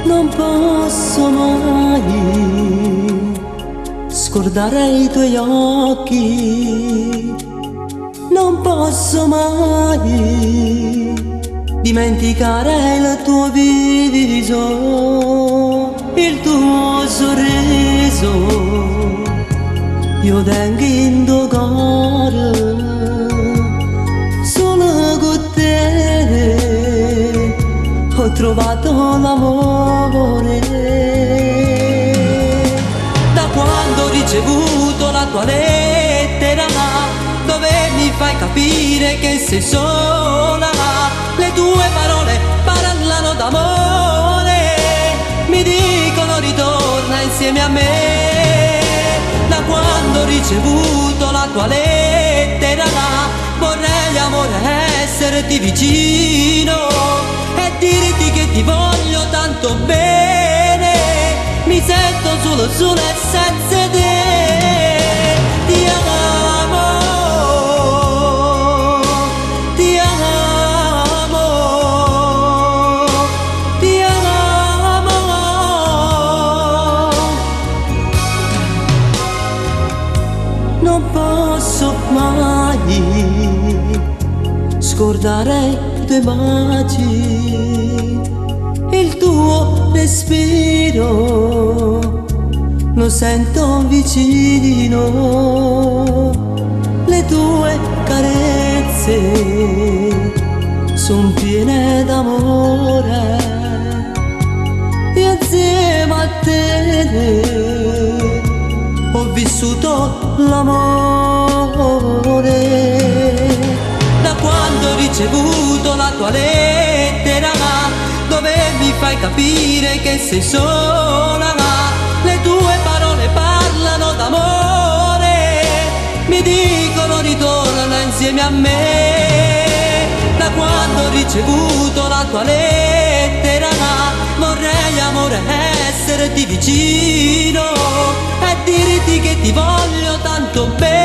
Non posso mai scordare i tuoi occhi, non posso mai dimenticare il tuo viso, il tuo sorriso. Io tengo in tuo cuore solo con te ho trovato l'amore. Da quando ho ricevuto la tua lettera, dove mi fai capire che sei sola, le tue parole parlano d'amore, mi dicono ritorna insieme a me. Da quando ho ricevuto la tua lettera, vorrei amore esserti vicino e dirti che ti voglio tanto bene, mi sento solo e senza te. Ti amo, ti amo, ti amo. Non posso mai scordare i tuoi baci, il tuo respiro lo sento vicino, le tue carezze son piene d'amore e insieme a te ho vissuto l'amore. Da quando ho ricevuto la tua lettera, dove mi fai capire che sei sola, le tue parole parlano d'amore, mi dicono ritorna insieme a me. Da quando ho ricevuto la tua lettera, vorrei amore esserti vicino e dirti che ti voglio tanto bene,